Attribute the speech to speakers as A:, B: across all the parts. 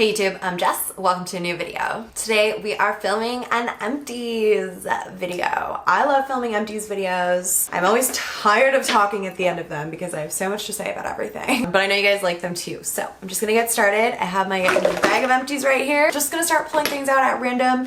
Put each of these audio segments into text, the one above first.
A: Hey YouTube, I'm Jess. Welcome to a new video. Today we are filming an Empties video. I love filming Empties videos. I'm always tired of talking at the end of them because I have so much to say about everything. But I know you guys like them too. So I'm just gonna get started. I have my bag of Empties right here. Just gonna start pulling things out at random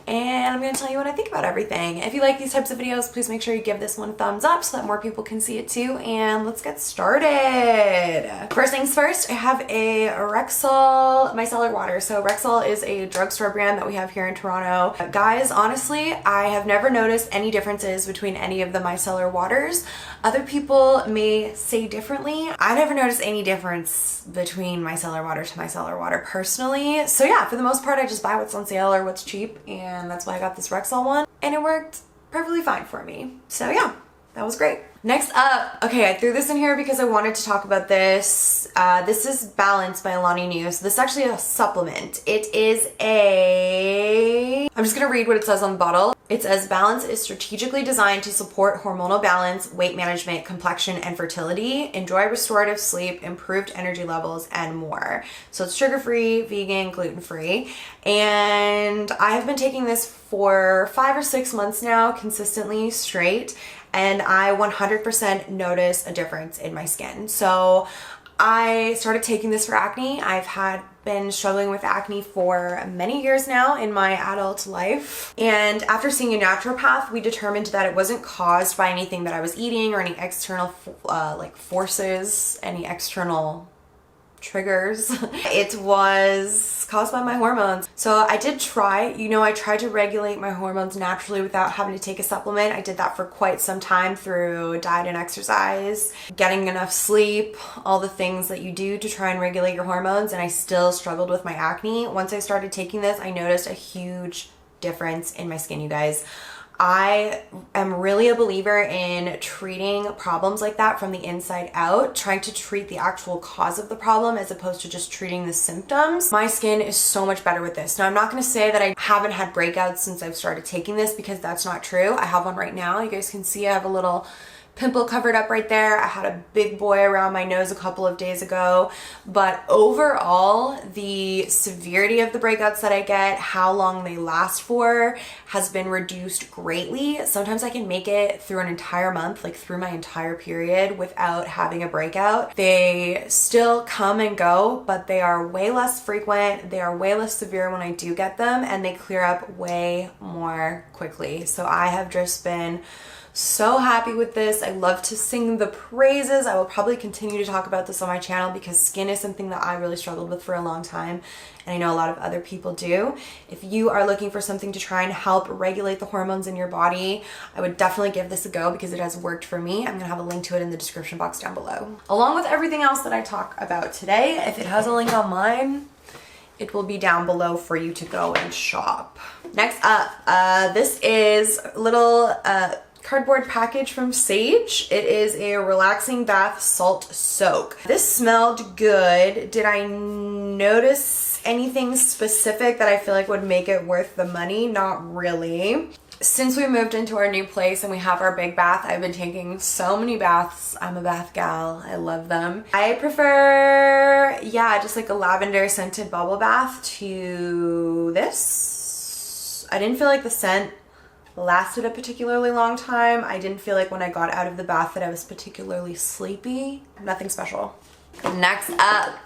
A: and I'm gonna tell you what I think about everything. If you like these types of videos, please make sure you give this one a thumbs up so that more people can see it too. And let's get started. First things first, I have a REXALL Micellar water. So REXALL is a drugstore brand that we have here in Toronto. Guys, honestly, I have never noticed any differences between any of the micellar waters. Other people may say differently. I never noticed any difference between micellar water to micellar water personally. So yeah, for the most part, I just buy what's on sale or what's cheap, and that's why I got this REXALL one, and it worked perfectly fine for me. So yeah, that was great. Next up, okay, I threw this in here because I wanted to talk about this. This is Balance by Alani Nu. So this is actually a supplement. It is I'm just gonna read what it says on the bottle. It says, Balance is strategically designed to support hormonal balance, weight management, complexion, and fertility. Enjoy restorative sleep, improved energy levels, and more. So it's sugar-free, vegan, gluten-free. And I have been taking this for 5 or 6 months now, consistently straight. And I 100% notice a difference in my skin. So I started taking this for acne. I've been struggling with acne for many years now in my adult life. And after seeing a naturopath, we determined that it wasn't caused by anything that I was eating or any external forces, any external triggers. It was caused by my hormones. So I did try, I tried to regulate my hormones naturally without having to take a supplement. I did that for quite some time through diet and exercise, getting enough sleep, all the things that you do to try and regulate your hormones, and I still struggled with my acne. Once I started taking this, I noticed a huge difference in my skin, you guys. I am really a believer in treating problems like that from the inside out, trying to treat the actual cause of the problem as opposed to just treating the symptoms. My skin is so much better with this. Now, I'm not going to say that I haven't had breakouts since I've started taking this because that's not true. I have one right now. You guys can see I have a little pimple covered up right there. I had a big boy around my nose a couple of days ago, but overall the severity of the breakouts that I get, how long they last for, has been reduced greatly. Sometimes I can make it through an entire month, like through my entire period, without having a breakout. They still come and go, but they are way less frequent, they are way less severe when I do get them, and they clear up way more quickly. So I have just been so happy with this. I love to sing the praises. I will probably continue to talk about this on my channel because skin is something that I really struggled with for a long time, and I know a lot of other people do. If you are looking for something to try and help regulate the hormones in your body, I would definitely give this a go because it has worked for me. I'm gonna have a link to it in the description box down below. Along with everything else that I talk about today, if it has a link on mine, it will be down below for you to go and shop. Next up, this is a little cardboard package from Sage. It is a relaxing bath salt soak. This smelled good. Did I notice anything specific that I feel like would make it worth the money? Not really. Since we moved into our new place and we have our big bath, I've been taking so many baths. I'm a bath gal. I love them. I prefer, just like a lavender scented bubble bath to this. I didn't feel like the scent lasted a particularly long time. I didn't feel like when I got out of the bath that I was particularly sleepy. Nothing special. Next up,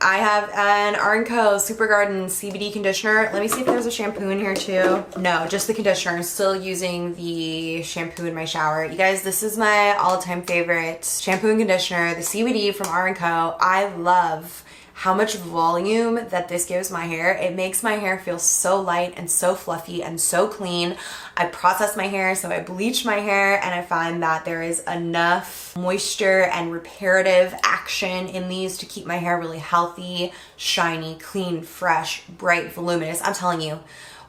A: I have an R&Co Super Garden CBD conditioner. Let me see if there's a shampoo in here too. No, just the conditioner. I'm still using the shampoo in my shower. You guys, this is my all-time favorite shampoo and conditioner, the CBD from R&Co. I love how much volume that this gives my hair. It makes my hair feel so light and so fluffy and so clean. I process my hair, so I bleach my hair, and I find that there is enough moisture and reparative action in these to keep my hair really healthy, shiny, clean, fresh, bright, voluminous. I'm telling you,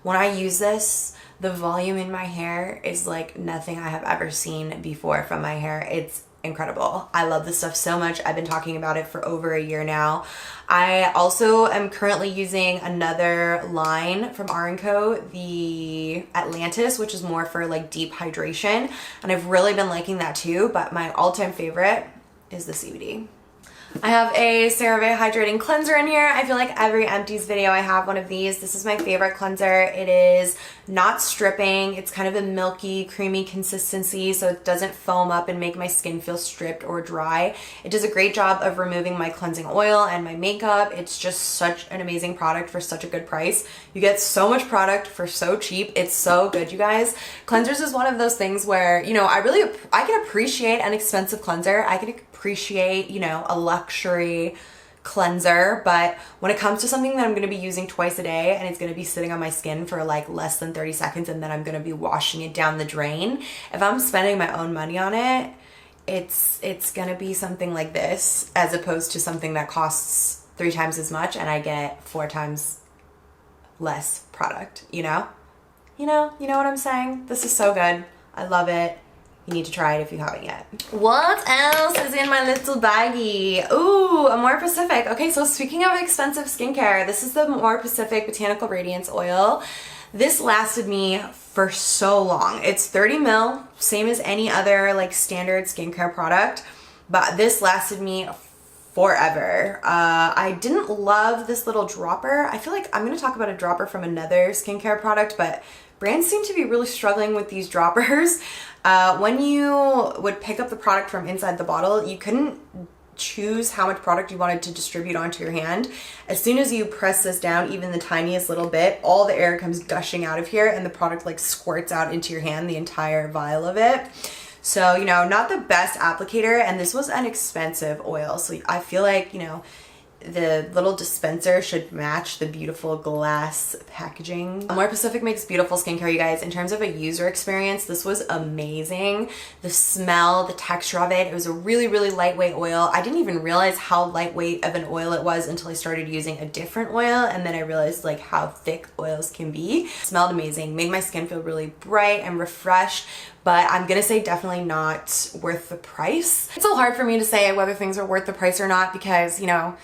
A: when I use this, the volume in my hair is like nothing I have ever seen before from my hair. It's incredible. I love this stuff so much. I've been talking about it for over a year now. I also am currently using another line from R&Co, the Atlantis, which is more for like deep hydration, and I've really been liking that too, but my all-time favorite is the CBD. I have a CeraVe Hydrating Cleanser in here. I feel like every Empties video I have one of these. This is my favorite cleanser. It is not stripping. It's kind of a milky, creamy consistency, so it doesn't foam up and make my skin feel stripped or dry. It does a great job of removing my cleansing oil and my makeup. It's just such an amazing product for such a good price. You get so much product for so cheap. It's so good, you guys. Cleansers is one of those things where, you know, I can appreciate an expensive cleanser. I can appreciate, you know, a luxury cleanser, but when it comes to something that I'm going to be using twice a day and it's going to be sitting on my skin for like less than 30 seconds and then I'm going to be washing it down the drain, if I'm spending my own money on it, it's going to be something like this as opposed to something that costs 3 times as much and I get 4 times less product, you know? You know what I'm saying? This is so good. I love it. You need to try it if you haven't yet. What else is in my little baggie? Ooh, Amore Pacific. Okay, so speaking of expensive skincare, this is the Amore Pacific Botanical Radiance Oil. This lasted me for so long. It's 30 ml, same as any other like standard skincare product, but this lasted me forever. I didn't love this little dropper. I feel like I'm gonna talk about a dropper from another skincare product, but brands seem to be really struggling with these droppers. When you would pick up the product from inside the bottle, you couldn't choose how much product you wanted to distribute onto your hand. As soon as you press this down, even the tiniest little bit, all the air comes gushing out of here and the product like squirts out into your hand, the entire vial of it. So, you know, not the best applicator, and this was an expensive oil. So I feel like, you know, the little dispenser should match the beautiful glass packaging. Amore Pacific makes beautiful skincare, you guys. In terms of a user experience, this was amazing. The smell, the texture of it, it was a really, really lightweight oil. I didn't even realize how lightweight of an oil it was until I started using a different oil, and then I realized like how thick oils can be. It smelled amazing, made my skin feel really bright and refreshed, but I'm gonna say definitely not worth the price. It's so hard for me to say whether things are worth the price or not because, you know,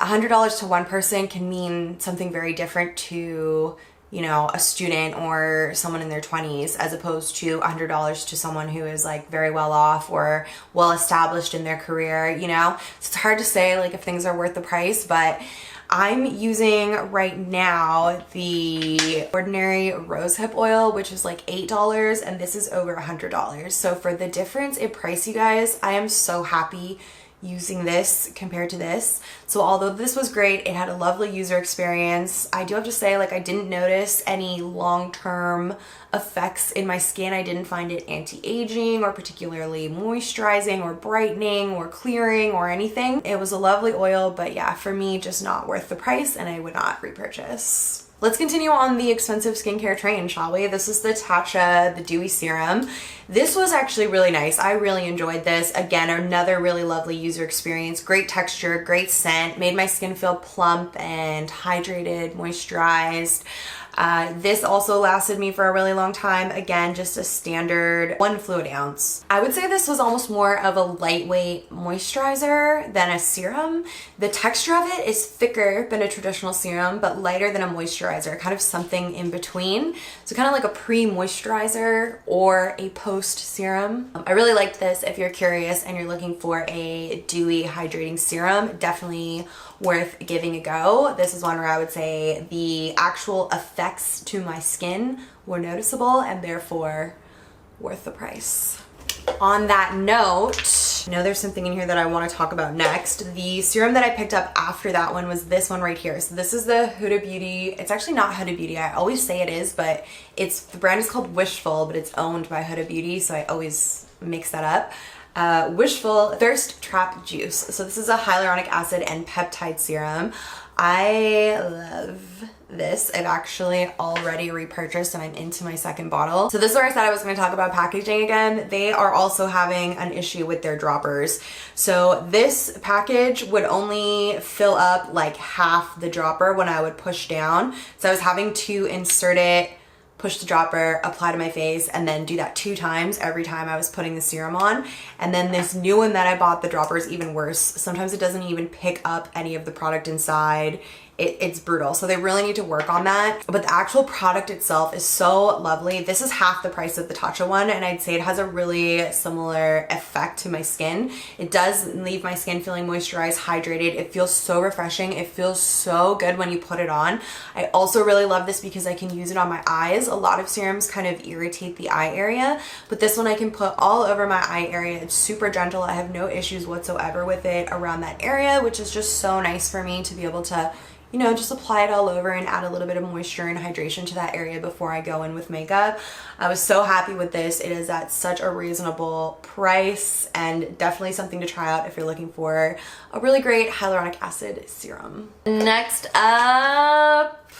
A: $100 to one person can mean something very different to, you know, a student or someone in their 20s as opposed to $100 to someone who is like very well off or well established in their career, you know? So it's hard to say like if things are worth the price, but I'm using right now the ordinary rosehip oil, which is like $8, and this is over $100. So for the difference in price, you guys, I am so happy using this compared to this. So although this was great, it had a lovely user experience, I do have to say, like, I didn't notice any long-term effects in my skin. I didn't find it anti-aging or particularly moisturizing or brightening or clearing or anything. It was a lovely oil, but yeah, for me, just not worth the price and I would not repurchase. Let's continue on the expensive skincare train, shall we? This is the Tatcha, the Dewy Serum. This was actually really nice. I really enjoyed this. Again, another really lovely user experience. Great texture, great scent, made my skin feel plump and hydrated, moisturized. This also lasted me for a really long time. Again, just a standard 1 fluid ounce. I would say this was almost more of a lightweight moisturizer than a serum. The texture of it is thicker than a traditional serum, but lighter than a moisturizer, kind of something in between. So kind of like a pre-moisturizer or a post-serum. I really liked this. If you're curious and you're looking for a dewy hydrating serum, definitely worth giving a go. This is one where I would say the actual effects to my skin were noticeable and therefore worth the price. On that note, I know there's something in here that I want to talk about next. The serum that I picked up after that one was this one right here. So this is the Huda Beauty. It's actually not Huda Beauty. I always say it is, but the brand is called Wishful, but it's owned by Huda Beauty, so I always mix that up. Wishful Thirst Trap Juice. So this is a hyaluronic acid and peptide serum. I love this. I've actually already repurchased and I'm into my second bottle. So this is where I said I was going to talk about packaging again. They are also having an issue with their droppers. So this package would only fill up like half the dropper when I would push down. So I was having to insert it, push the dropper, apply to my face, and then do that 2 times every time I was putting the serum on. And then this new one that I bought, the dropper is even worse. Sometimes it doesn't even pick up any of the product inside. it's brutal. So they really need to work on that. But the actual product itself is so lovely. This is half the price of the Tatcha one, and I'd say it has a really similar effect to my skin. It does leave my skin feeling moisturized, hydrated. It feels so refreshing. It feels so good when you put it on. I also really love this because I can use it on my eyes. A lot of serums kind of irritate the eye area, but this one I can put all over my eye area. It's super gentle. I have no issues whatsoever with it around that area, which is just so nice for me to be able to, you know, just apply it all over and add a little bit of moisture and hydration to that area before I go in with makeup. I was so happy with this. It is at such a reasonable price and definitely something to try out if you're looking for a really great hyaluronic acid serum. Next up,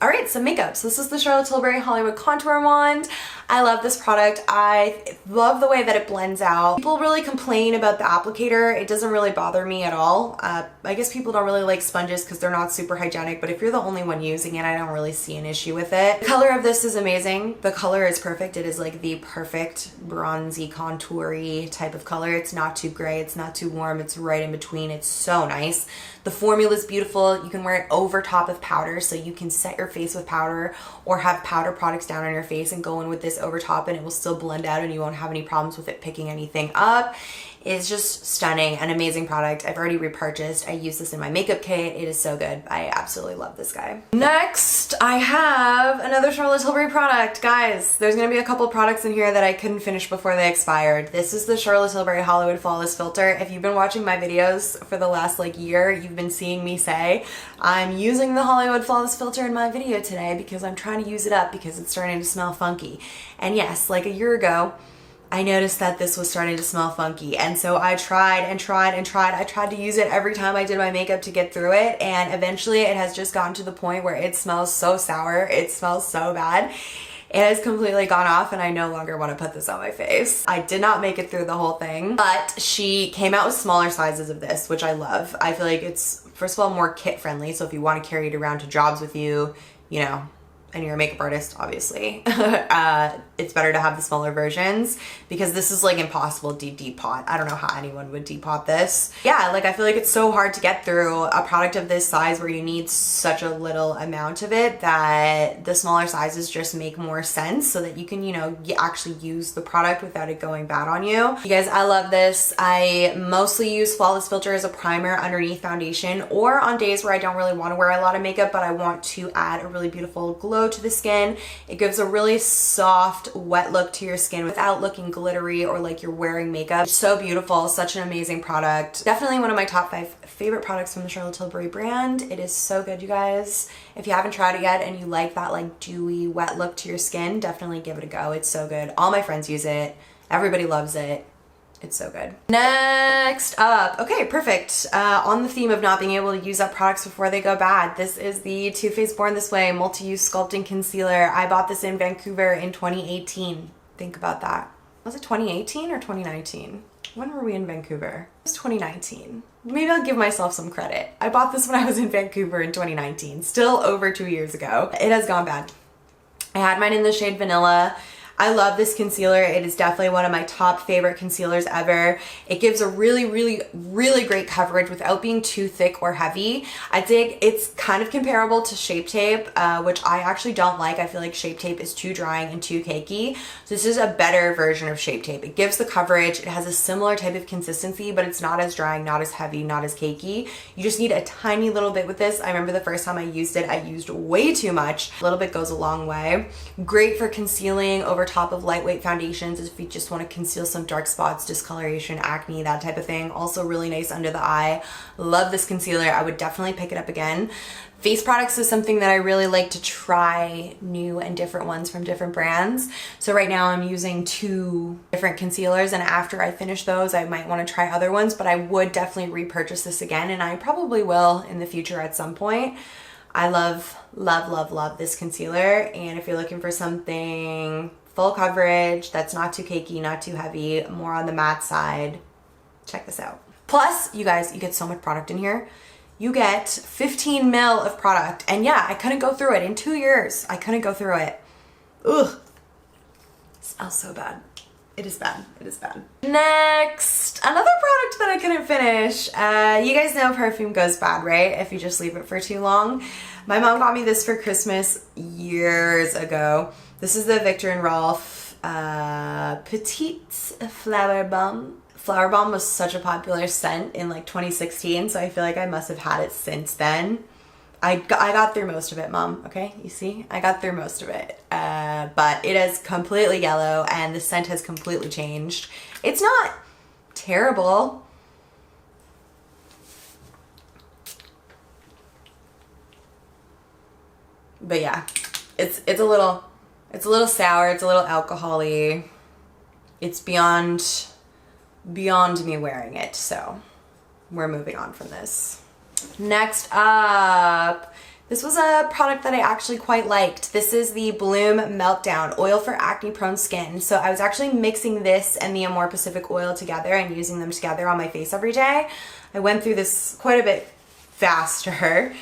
A: all right, some makeup. So this is the Charlotte Tilbury Hollywood Contour Wand. I love this product. I love the way that it blends out. People really complain about the applicator. It doesn't really bother me at all. I guess people don't really like sponges because they're not super hygienic, but if you're the only one using it, I don't really see an issue with it. The color of this is amazing. The color is perfect. It is like the perfect bronzy, contoury type of color. It's not too gray. It's not too warm. It's right in between. It's so nice. The formula is beautiful. You can wear it over top of powder, so you can set your face with powder or have powder products down on your face and go in with this over top, and it will still blend out and you won't have any problems with it picking anything up. It's just stunning, an amazing product. I've already repurchased. I use this in my makeup kit. It is so good. I absolutely love this guy. Next, I have another Charlotte Tilbury product. Guys, there's gonna be a couple products in here that I couldn't finish before they expired. This is the Charlotte Tilbury Hollywood Flawless Filter. If you've been watching my videos for the last like year, you've been seeing me say, I'm using the Hollywood Flawless Filter in my video today because I'm trying to use it up because it's starting to smell funky. And yes, like a year ago, I noticed that this was starting to smell funky, and so I tried and tried and tried. I tried to use it every time I did my makeup to get through it, and eventually it has just gotten to the point where it smells so sour, it smells so bad. It has completely gone off and I no longer want to put this on my face. I did not make it through the whole thing, but she came out with smaller sizes of this, which I love. I feel like it's, first of all, more kit friendly, so if you want to carry it around to jobs with you, you know, and you're a makeup artist, obviously, it's better to have the smaller versions because this is like impossible to depot. I don't know how anyone would depot this. Yeah, like I feel like it's so hard to get through a product of this size where you need such a little amount of it that the smaller sizes just make more sense so that you can, you know, actually use the product without it going bad on you. You guys, I love this. I mostly use Flawless Filter as a primer underneath foundation or on days where I don't really want to wear a lot of makeup, but I want to add a really beautiful glow to the skin. It gives a really soft, wet look to your skin without looking glittery or like you're wearing makeup. It's so beautiful, such an amazing product. Definitely one of my top 5 favorite products from the Charlotte Tilbury brand. It is so good, you guys. If you haven't tried it yet and you like that like dewy, wet look to your skin, definitely give it a go. It's so good. All my friends use it. Everybody loves it. It's so good. Next up, okay, perfect. On the theme of not being able to use up products before they go bad, this is the Too Faced Born This Way Multi-Use Sculpting Concealer. I bought this in Vancouver in 2018. Think about that. Was it 2018 or 2019? When were we in Vancouver? It was 2019. Maybe I'll give myself some credit. I bought this when I was in Vancouver in 2019, still over 2 years ago. It has gone bad. I had mine in the shade Vanilla. I love this concealer. It is definitely one of my top favorite concealers ever. It gives a really, really, really great coverage without being too thick or heavy. I think it's kind of comparable to Shape Tape, which I actually don't like. I feel like Shape Tape is too drying and too cakey. So this is a better version of Shape Tape. It gives the coverage. It has a similar type of consistency, but it's not as drying, not as heavy, not as cakey. You just need a tiny little bit with this. I remember the first time I used it, I used way too much. A little bit goes a long way. Great for concealing over top of lightweight foundations if you just want to conceal some dark spots, discoloration, acne, that type of thing. Also really nice under the eye. Love this concealer. I would definitely pick it up again. Face products is something that I really like to try new and different ones from different brands. So right now I'm using 2 different concealers, and after I finish those I might want to try other ones, but I would definitely repurchase this again, and I probably will in the future at some point. I love, love, love, love this concealer, and if you're looking for something full coverage that's not too cakey, not too heavy, more on the matte side, check this out. Plus, you guys, you get so much product in here. You get 15 mil of product, and yeah, I couldn't go through it in 2 years. I couldn't go through it. Ugh, it smells so bad. It is bad. It is bad. Next, another product that I couldn't finish. You guys know perfume goes bad, right? If you just leave it for too long. My mom got me this for Christmas years ago. This is the Viktor and Rolf Petite Flower Bomb. Flower Bomb was such a popular scent in like 2016, so I feel like I must have had it since then. I got through most of it, Mom, okay? You see? I got through most of it. But it is completely yellow and the scent has completely changed. It's not terrible. But yeah, it's a little sour, it's a little alcohol-y. It's beyond me wearing it, so we're moving on from this. Next up, this was a product that I actually quite liked. This is the Bloom Meltdown Oil for Acne Prone Skin. So I was actually mixing this and the Amore Pacific oil together and using them together on my face every day. I went through this quite a bit faster.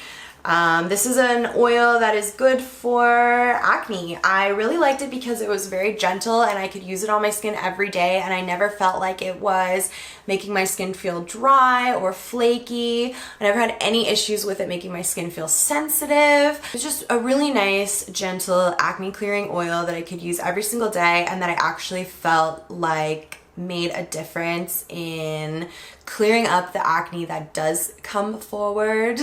A: This is an oil that is good for acne. I really liked it because it was very gentle and I could use it on my skin every day, and I never felt like it was making my skin feel dry or flaky. I never had any issues with it making my skin feel sensitive. It's just a really nice, gentle acne clearing oil that I could use every single day and that I actually felt like made a difference in clearing up the acne that does come forward.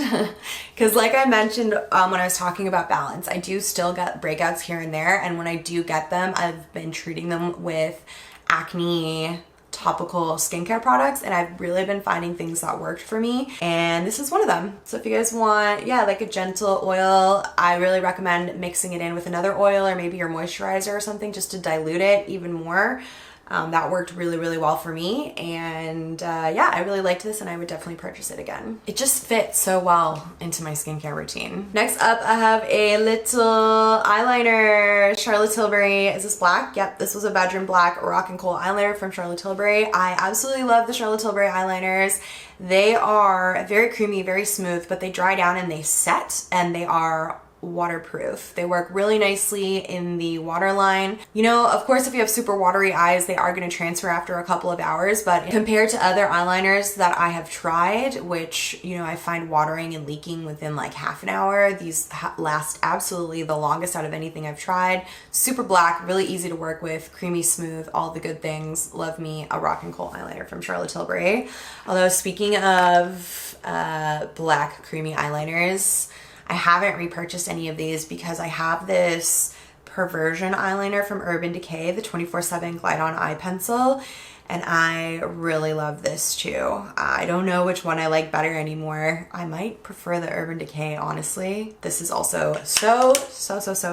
A: Because like I mentioned when I was talking about balance, I do still get breakouts here and there, and when I do get them, I've been treating them with acne topical skincare products, and I've really been finding things that worked for me, and this is one of them. So if you guys want, yeah, like a gentle oil, I really recommend mixing it in with another oil or maybe your moisturizer or something just to dilute it even more. That worked really, really well for me, and yeah, I really liked this and I would definitely purchase it again. It just fits so well into my skincare routine. Next up, I have a little eyeliner. Charlotte Tilbury. Is this black? Yep, this was a bedroom black rock and coal eyeliner from Charlotte Tilbury. I absolutely love the Charlotte Tilbury eyeliners. They are very creamy, very smooth, but they dry down and they set, and they are waterproof. They work really nicely in the waterline. You know, of course, if you have super watery eyes, they are going to transfer after a couple of hours, but compared to other eyeliners that I have tried, which, you know, I find watering and leaking within like half an hour, these last absolutely the longest out of anything I've tried. Super black, really easy to work with, creamy, smooth, all the good things. Love me a rock and coal eyeliner from Charlotte Tilbury. Although speaking of black creamy eyeliners, I haven't repurchased any of these because I have this Perversion eyeliner from Urban Decay, the 24/7 Glide On Eye Pencil, and I really love this too. I don't know which one I like better anymore. I might prefer the Urban Decay, honestly. This is also so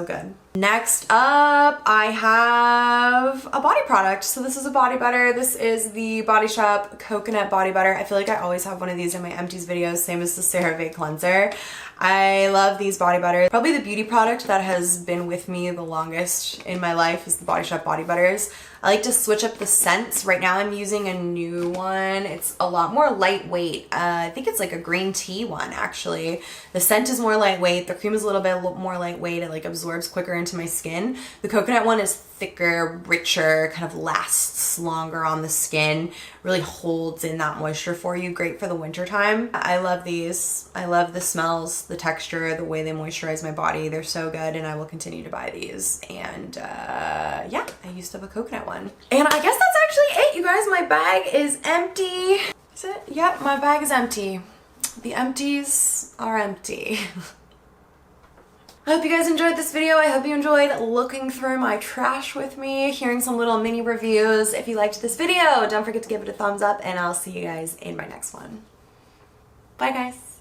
A: good. Next up, I have a body product. So this is a body butter. This is the Body Shop Coconut Body Butter. I feel like I always have one of these in my Empties videos, same as the CeraVe cleanser. I love these body butters. Probably the beauty product that has been with me the longest in my life is the Body Shop body butters. I like to switch up the scents. Right now I'm using a new one. It's a lot more lightweight. I think it's like a green tea one, actually. The scent is more lightweight. The cream is a little bit more lightweight. It like absorbs quicker into my skin. The coconut one is thicker, richer, kind of lasts longer on the skin, really holds in that moisture for you. Great for the winter time. I love these. I love the smells, the texture, the way they moisturize my body. They're so good, and I will continue to buy these. And yeah, I used to have a coconut one. And I guess that's actually it, you guys. My bag is empty. Is it? Yep, my bag is empty. The empties are empty. I hope you guys enjoyed this video. I hope you enjoyed looking through my trash with me, hearing some little mini reviews. If you liked this video, don't forget to give it a thumbs up, and I'll see you guys in my next one. Bye, guys.